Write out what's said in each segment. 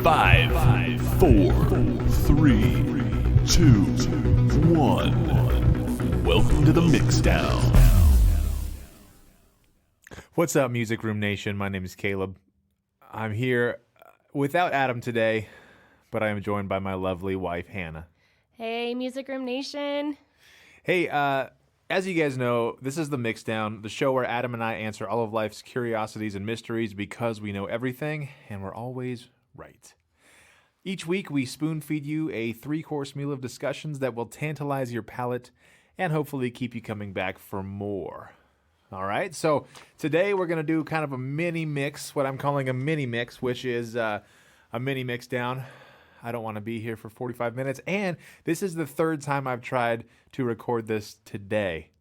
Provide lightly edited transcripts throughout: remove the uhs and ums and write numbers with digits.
5, 4, 3, 2, 1. Welcome to the Mixdown. What's up, Music Room Nation? My name is Caleb. I'm here without Adam today, but I am joined by my lovely wife, Hannah. Hey, Music Room Nation. Hey, as you guys know, this is the Mixdown, the show where Adam and I answer all of life's curiosities and mysteries because we know everything and we're always right. Each week, we spoon feed you a 3-course meal of discussions that will tantalize your palate and hopefully keep you coming back for more. All right, so today we're going to do kind of a mini mix, what I'm calling a mini mix, which is a mini mix down. I don't want to be here for 45 minutes, and this is the third time I've tried to record this today.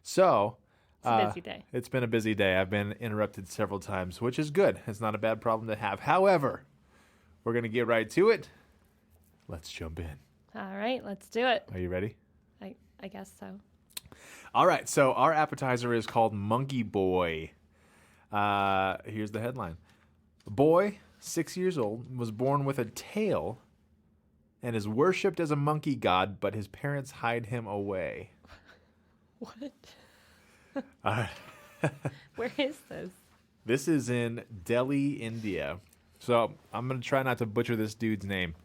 So It's a busy day. It's been a busy day. I've been interrupted several times, which is good. It's not a bad problem to have. However, we're going to get right to it. Let's jump in. All right, let's do it. Are you ready? I guess so. All right, so our appetizer is called Monkey Boy. Here's the headline. A boy, 6 years old, was born with a tail and is worshipped as a monkey god, but his parents hide him away. What? Uh, Where is this? This is in Delhi, India. So I'm going to try not to butcher this dude's name.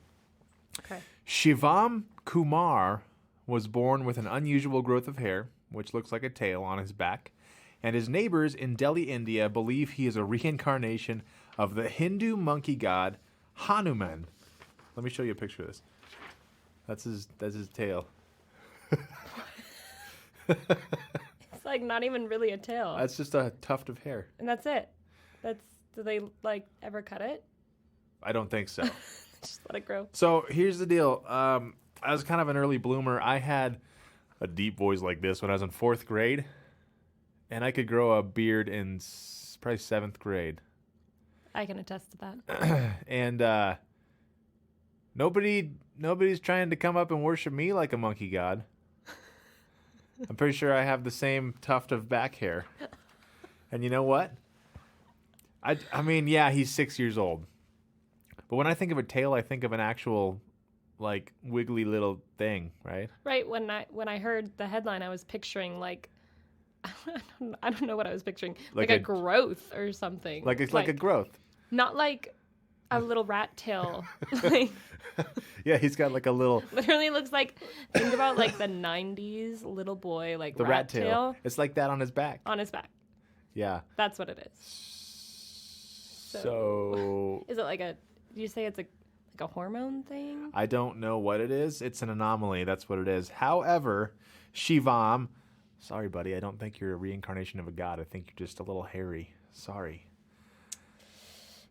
Okay. Shivam Kumar was born with an unusual growth of hair, which looks like a tail on his back, and his neighbors in Delhi, India, believe he is a reincarnation of the Hindu monkey god Hanuman. Let me show you a picture of this. That's his tail. It's like not even really a tail. That's just a tuft of hair. And that's it. Do they ever cut it? I don't think so. Just let it grow. So here's the deal. I was kind of an early bloomer. I had a deep voice like this when I was in 4th grade, and I could grow a beard in probably 7th grade. I can attest to that. And nobody's trying to come up and worship me like a monkey god. I'm pretty sure I have the same tuft of back hair. And you know what? I mean, yeah, he's 6 years old. But when I think of a tail, I think of an actual, like, wiggly little thing, right? Right, when I heard the headline, I was picturing I don't know what I was picturing. Like a growth or something. Like a growth. Not like a little rat tail. Like, yeah, he's got like a little... literally looks like, think about like the 90s little boy, like the rat tail. It's like that on his back. On his back. Yeah. That's what it is. So is it like do you say it's like a hormone thing? I don't know what it is. It's an anomaly. That's what it is. However, Shivam, sorry, buddy, I don't think you're a reincarnation of a god. I think you're just a little hairy. Sorry.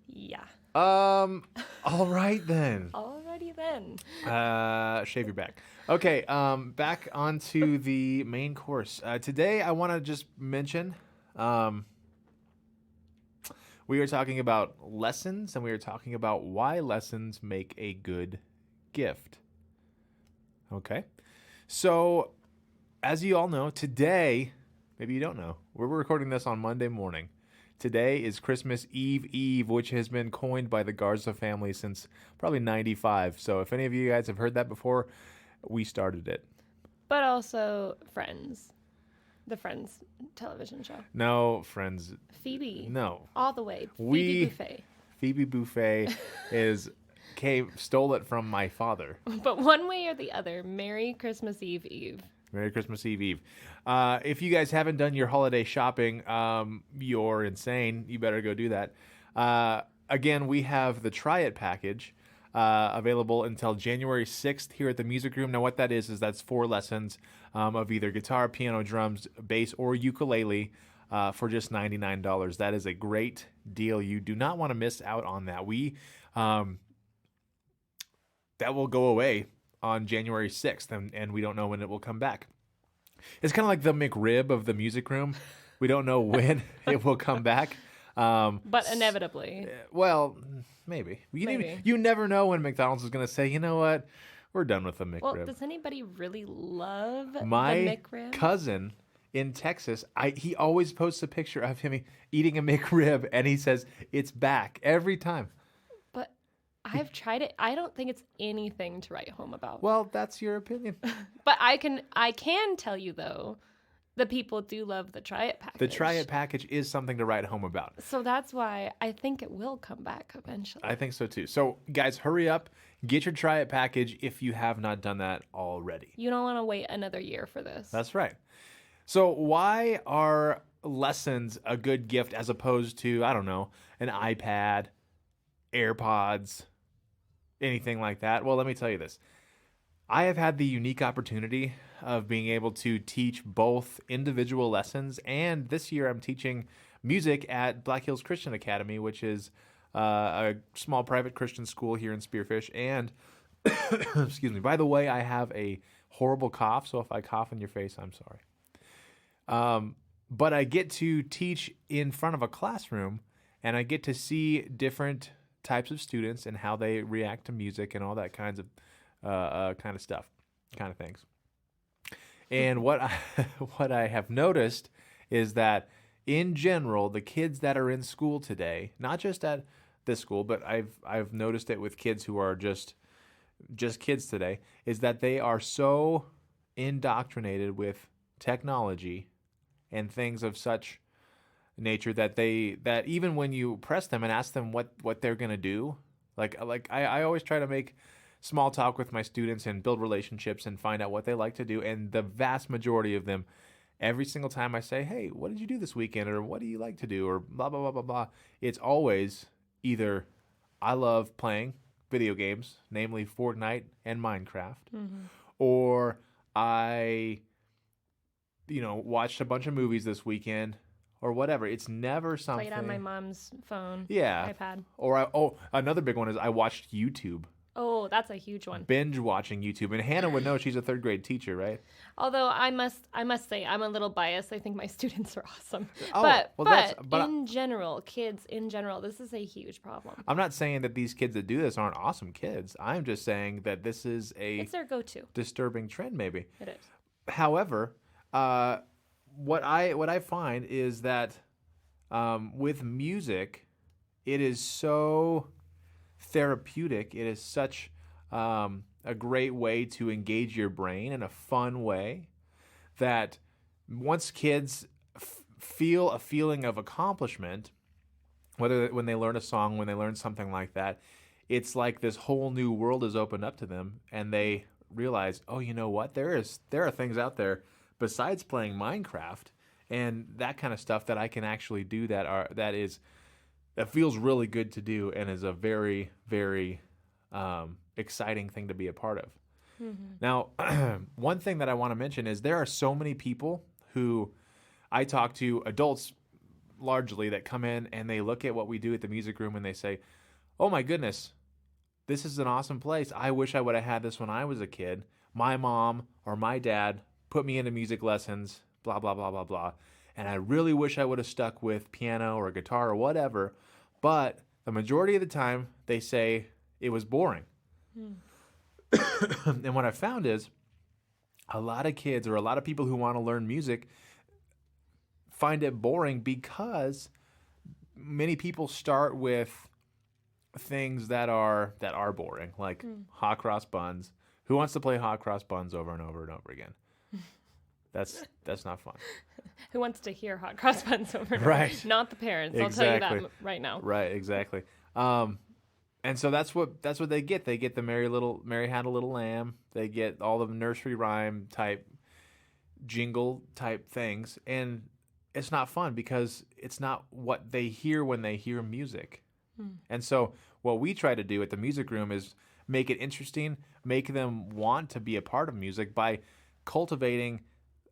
Yeah. All right then. Alrighty then. Shave your back. Okay, back onto the main course. Today I want to just mention, we are talking about lessons, and we are talking about why lessons make a good gift. Okay? So, as you all know, today, maybe you don't know, we're recording this on Monday morning. Today is Christmas Eve, which has been coined by the Garza family since probably 95. So if any of you guys have heard that before, we started it. But also Friends. The Friends television show. No, Friends. Phoebe. No. All the way. Phoebe Buffay. Phoebe Buffay stole it from my father. But one way or the other, Merry Christmas Eve. Merry Christmas Eve. If you guys haven't done your holiday shopping, you're insane. You better go do that. Again, we have the Try It package available until January 6th here at the Music Room. Now, what that is that's 4 lessons of either guitar, piano, drums, bass, or ukulele for just $99. That is a great deal. You do not want to miss out on that. That will go away on January 6th, and we don't know when it will come back. It's kind of like the McRib of the Music Room. We don't know when it will come back. But inevitably. Well, maybe. You never know when McDonald's is going to say, you know what, we're done with the McRib. Well, does anybody really love My the McRib? cousin in Texas, he always posts a picture of him eating a McRib, and he says, it's back every time. But I've tried it. I don't think it's anything to write home about. Well, that's your opinion. But I can tell you though, the people do love the try it package. The try it package is something to write home about. So that's why I think it will come back eventually. I think so too. So guys, hurry up. Get your try it package if you have not done that already. You don't want to wait another year for this. That's right. So why are lessons a good gift as opposed to, I don't know, an iPad, AirPods, anything like that? Well, let me tell you this. I have had the unique opportunity of being able to teach both individual lessons, and this year I'm teaching music at Black Hills Christian Academy, which is a small private Christian school here in Spearfish. And excuse me, by the way, I have a horrible cough, so if I cough in your face, I'm sorry. But I get to teach in front of a classroom, and I get to see different types of students and how they react to music and all that kind of stuff, kind of things. And what I have noticed is that in general, the kids that are in school today, not just at this school, but I've noticed it with kids who are just kids today, is that they are so indoctrinated with technology and things of such nature that even when you press them and ask them what they're gonna do, like I always try to make small talk with my students and build relationships and find out what they like to do, and the vast majority of them, every single time I say, hey, what did you do this weekend, or what do you like to do, or blah blah blah blah blah, it's always either I love playing video games, namely Fortnite and Minecraft, or I watched a bunch of movies this weekend, or whatever. It's never something. Played on my mom's phone. Yeah. iPad. Or another big one is I watched YouTube. Oh, that's a huge one. Binge watching YouTube. And Hannah would know, she's a third grade teacher, right? Although I must say I'm a little biased. I think my students are awesome. Oh, but well, in general, kids in general, this is a huge problem. I'm not saying that these kids that do this aren't awesome kids. I'm just saying that this is It's their go-to. disturbing trend, maybe. It is. However, what I find is that with music, it is so therapeutic. It is such a great way to engage your brain in a fun way that once kids feel a feeling of accomplishment, whether when they learn a song, when they learn something like that, it's like this whole new world is opened up to them, and they realize, oh, you know what? There are things out there besides playing Minecraft and that kind of stuff that I can actually do that feels really good to do and is a very, very exciting thing to be a part of. Now, one thing that I want to mention is there are so many people who I talk to, adults largely, that come in and they look at what we do at the music room and they say, oh my goodness, this is an awesome place. I wish I would have had this when I was a kid. My mom or my dad put me into music lessons, blah, blah, blah, blah, blah. And I really wish I would have stuck with piano or guitar or whatever. But the majority of the time, they say it was boring. And what I found is a lot of kids or a lot of people who want to learn music find it boring because many people start with things that are boring, like hot cross buns. Who wants to play hot cross buns over and over and over again? That's not fun. Who wants to hear hot cross buns over and Right. over? Not the parents. Exactly. I'll tell you that right now. Right, exactly. And so that's what they get. They get the Mary Had a Little Lamb. They get all the nursery rhyme type jingle type things, and it's not fun because it's not what they hear when they hear music. And so what we try to do at the music room is make it interesting, make them want to be a part of music by cultivating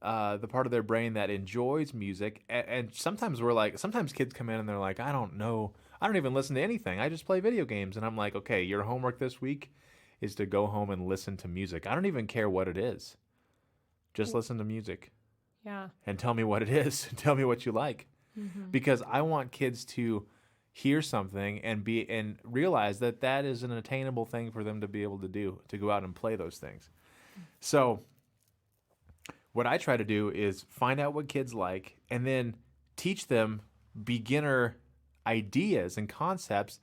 the part of their brain that enjoys music. And sometimes sometimes kids come in and they're like, I don't know, I don't even listen to anything. I just play video games. And I'm like, okay, your homework this week is to go home and listen to music. I don't even care what it is. Just listen to music. Yeah. And tell me what it is. Tell me what you like. Because I want kids to hear something and realize that is an attainable thing for them to be able to do, to go out and play those things. So what I try to do is find out what kids like and then teach them beginner ideas and concepts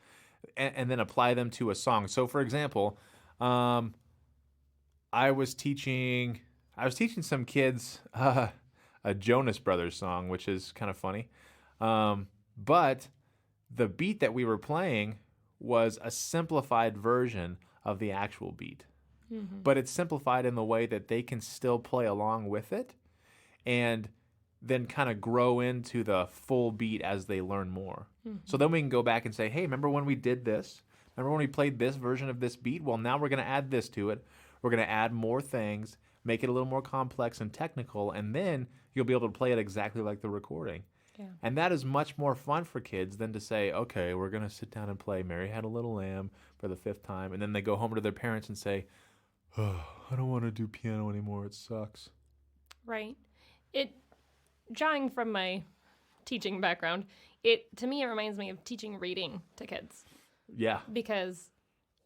and then apply them to a song. So, for example, I was teaching some kids a Jonas Brothers song, which is kind of funny. But the beat that we were playing was a simplified version of the actual beat. Mm-hmm. But it's simplified in the way that they can still play along with it and then kind of grow into the full beat as they learn more. Mm-hmm. So then we can go back and say, hey, remember when we did this? Remember when we played this version of this beat? Well, now we're going to add this to it. We're going to add more things, make it a little more complex and technical, and then you'll be able to play it exactly like the recording. Yeah. And that is much more fun for kids than to say, okay, we're going to sit down and play Mary Had a Little Lamb for the 5th time, and then they go home to their parents and say, oh, I don't want to do piano anymore. It sucks. Right. Drawing from my teaching background, to me, it reminds me of teaching reading to kids. Yeah. Because,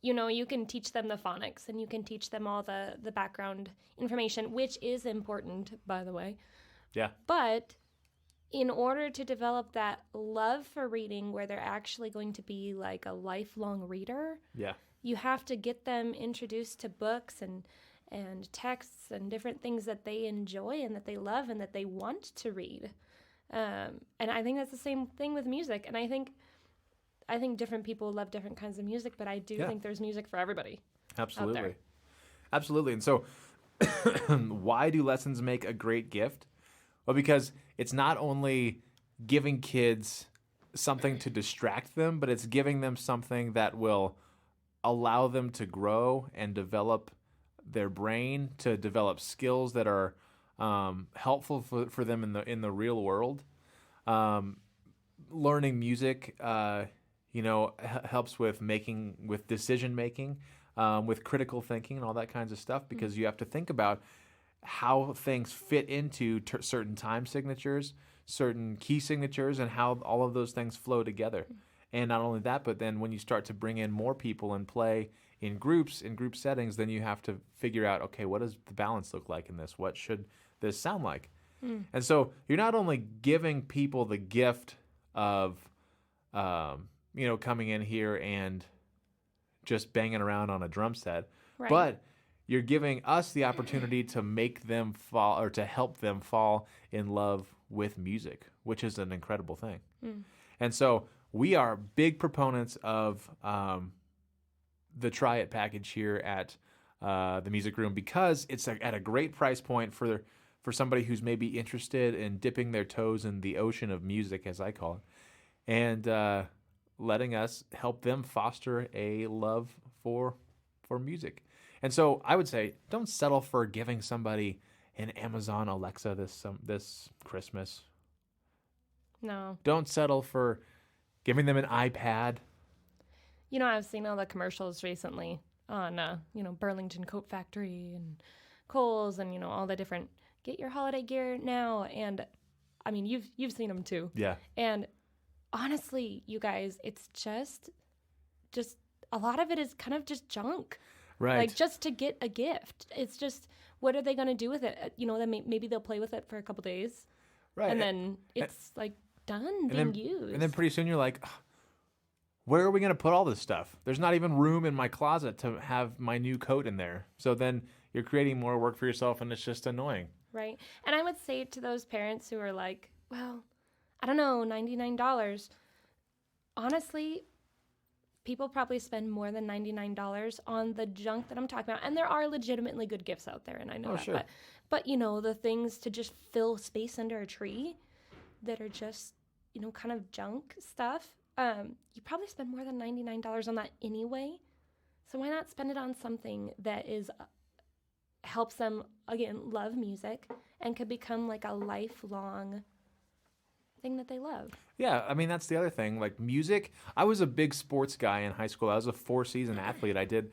you can teach them the phonics and you can teach them all the background information, which is important, by the way. Yeah. But in order to develop that love for reading where they're actually going to be like a lifelong reader, yeah, you have to get them introduced to books and texts and different things that they enjoy and that they love and that they want to read. And I think that's the same thing with music. And I think different people love different kinds of music, but I do think there's music for everybody. Absolutely. Absolutely. And so why do lessons make a great gift? Well, because it's not only giving kids something to distract them, but it's giving them something that will allow them to grow and develop their brain, to develop skills that are helpful for them in the real world. Learning music, helps with decision making, with critical thinking and all that kinds of stuff, because you have to think about how things fit into certain time signatures, certain key signatures, and how all of those things flow together. And not only that, but then when you start to bring in more people and play in group settings, then you have to figure out, okay, what does the balance look like in this? What should this sound like? And so you're not only giving people the gift of, coming in here and just banging around on a drum set, right, but you're giving us the opportunity to make them fall, or to help them fall in love with music, which is an incredible thing. And so we are big proponents of the Try It package here at the Music Room, because it's at a great price point for somebody who's maybe interested in dipping their toes in the ocean of music, as I call it, and letting us help them foster a love for music. And so I would say, don't settle for giving somebody an Amazon Alexa this Christmas. No. Don't settle for giving them an iPad. I've seen all the commercials recently on, Burlington Coat Factory and Kohl's and, all the different get your holiday gear now. And I mean, you've seen them too. Yeah. And honestly, you guys, it's just a lot of it is kind of just junk. Right. Like, just to get a gift. It's just, what are they going to do with it? Then maybe they'll play with it for a couple days. Right. And then it's done being used. And then pretty soon you're like, where are we going to put all this stuff? There's not even room in my closet to have my new coat in there. So then you're creating more work for yourself, and it's just annoying. Right. And I would say to those parents who are like, well, I don't know, $99. Honestly, people probably spend more than $99 on the junk that I'm talking about. And there are legitimately good gifts out there, and I know that. Sure. But the things to just fill space under a tree that are just, kind of junk stuff, you probably spend more than $99 on that anyway. So why not spend it on something that helps them, again, love music and could become like a lifelong thing that they love. Yeah, I mean, that's the other thing. Like music, I was a big sports guy in high school. I was a 4-season athlete. I did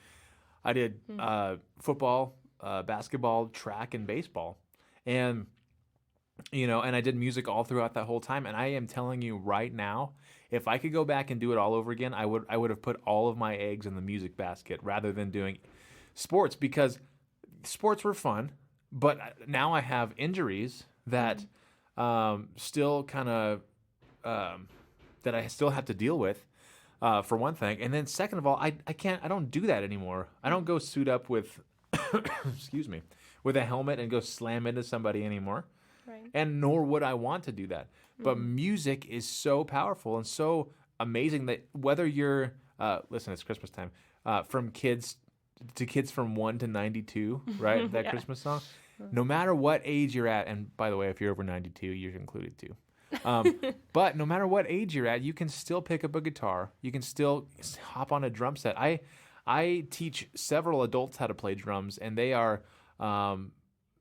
football, basketball, track, and baseball. And, and I did music all throughout that whole time. And I am telling you right now, if I could go back and do it all over again, I would have put all of my eggs in the music basket rather than doing sports, because sports were fun, but now I have injuries that still kind of that I still have to deal with. for one thing. And then second of all, I don't do that anymore. I don't go suit up with, excuse me, with a helmet and go slam into somebody anymore. Right. And nor would I want to do that. But music is so powerful and so amazing that whether you're, listen, it's Christmas time, from kids to kids from 1 to 92, right? That Christmas song. No matter what age you're at, and by the way, if you're over 92, you're included too. But no matter what age you're at, you can still pick up a guitar. You can still hop on a drum set. I teach several adults how to play drums, and they are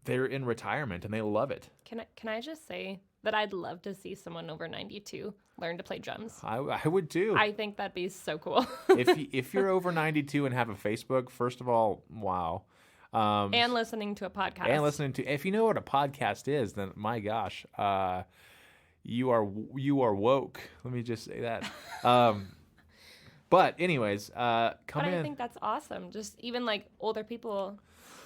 they're in retirement and they love it. Can I just say that I'd love to see someone over 92 learn to play drums? I would too. I think that'd be so cool. if you're over 92 and have a Facebook, first of all, wow. And listening to a podcast. If you know what a podcast is, then my gosh, you are woke. Let me just say that. But anyways, come in. I think that's awesome. Just even like older people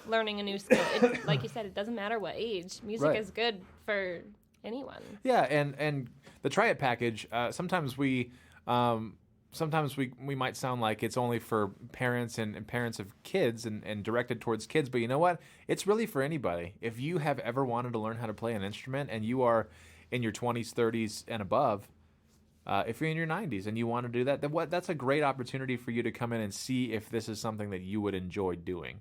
learning a new skill. Like you said, it doesn't matter what age. Music is good for anyone. Yeah, and the Try It package. Sometimes we might sound like it's only for parents and parents of kids and directed towards kids, but you know what? It's really for anybody. If you have ever wanted to learn how to play an instrument and you are in your 20s, 30s, and above, if you're in your 90s and you want to do that, that's a great opportunity for you to come in and see if this is something that you would enjoy doing.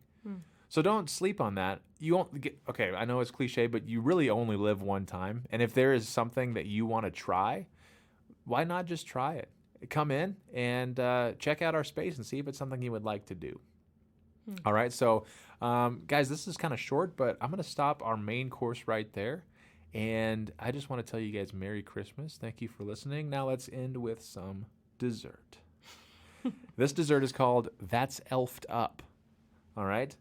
So don't sleep on that. You won't get, okay, I know it's cliche, but you really only live one time. And if there is something that you want to try, why not just try it? Come in and check out our space and see if it's something you would like to do. All right, so guys, this is kind of short, but I'm going to stop our main course right there. And I just want to tell you guys Merry Christmas. Thank you for listening. Now let's end with some dessert. This dessert is called That's Elfed Up. All right.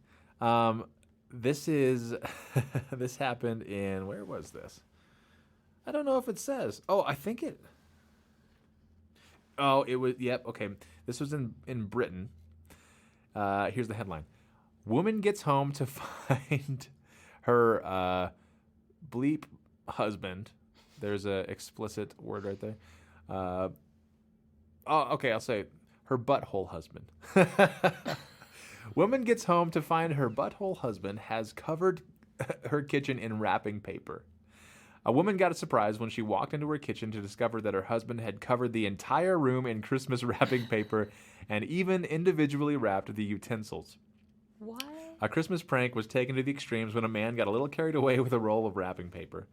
This happened in, where was this? I don't know if it says. Oh, I think it. Oh, it was, yep, okay. This was in Britain. Here's the headline. Woman gets home to find her bleep husband. There's a explicit word right there. Okay, I'll say her butthole husband. Woman gets home to find her butthole husband has covered her kitchen in wrapping paper. A woman got a surprise when she walked into her kitchen to discover that her husband had covered the entire room in Christmas wrapping paper and even individually wrapped the utensils. What? A Christmas prank was taken to the extremes when a man got a little carried away with a roll of wrapping paper.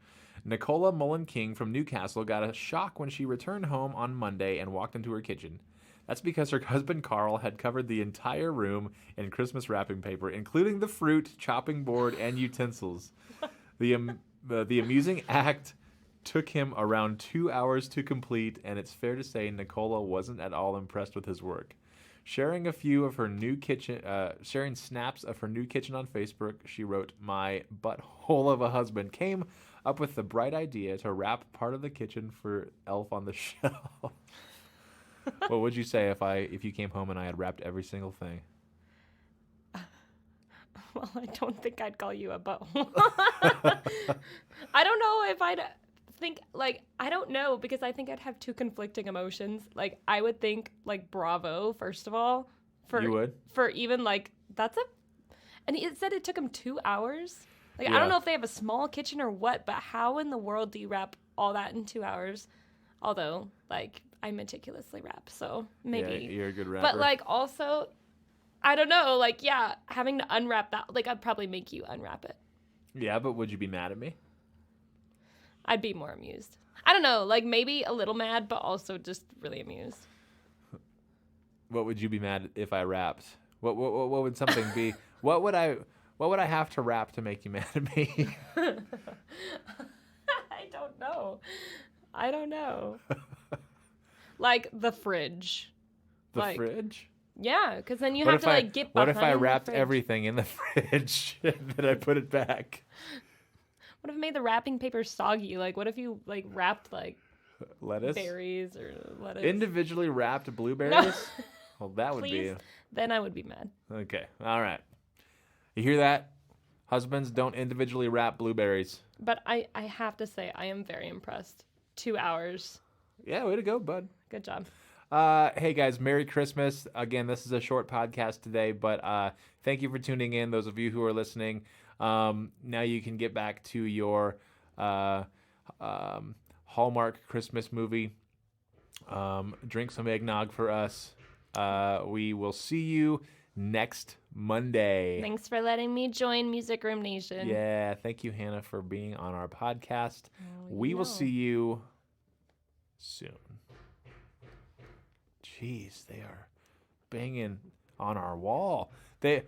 Nicola Mullen King from Newcastle got a shock when she returned home on Monday and walked into her kitchen. That's because her husband Carl had covered the entire room in Christmas wrapping paper, including the fruit, chopping board, and utensils. The amusing act took him around 2 hours to complete, and it's fair to say Nicola wasn't at all impressed with his work. Sharing snaps of her new kitchen on Facebook, she wrote, "My butthole of a husband came up with the bright idea to wrap part of the kitchen for Elf on the Shelf." What would you say if you came home and I had wrapped every single thing? Well, I don't think I'd call you a butthole. I don't know if I'd think, like, I don't know, because I think I'd have two conflicting emotions. Like, I would think, like, bravo, first of all. You would? For even, like, and it said it took him 2 hours. Like, Yeah. I don't know if they have a small kitchen or what, but how in the world do you wrap all that in 2 hours? Although, like, I meticulously wrap, so maybe. Yeah, you're a good rapper. But, like, also, I don't know, like, yeah, having to unwrap that, like, I'd probably make you unwrap it. Yeah, but would you be mad at me? I'd be more amused. I don't know, like, maybe a little mad, but also just really amused. What would you be mad if I rapped? What would something be? What would I have to rap to make you mad at me? I don't know. Like the fridge. The fridge? Yeah, because then you have to get behind What if I the wrapped fridge. everything in the fridge and then I put it back? What if it made the wrapping paper soggy? Like, what if you wrapped Lettuce? berries or lettuce? Individually wrapped blueberries? No. Well, that would Please? Then I would be mad. Okay. All right. You hear that? Husbands, don't individually wrap blueberries. But I have to say, I am very impressed. 2 hours. Yeah, way to go, bud. Good job. Hey guys, Merry Christmas. Again, this is a short podcast today, but thank you for tuning in, those of you who are listening. Now you can get back to your Hallmark Christmas movie. Drink some eggnog for us. We will see you next Monday. Thanks for letting me join Music Room Nation. Yeah, thank you, Hannah, for being on our podcast. We will see you soon. Jeez, they are banging on our wall. There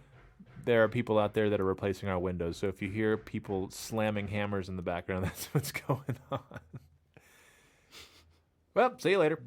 are people out there that are replacing our windows, so if you hear people slamming hammers in the background, that's what's going on. Well, see you later.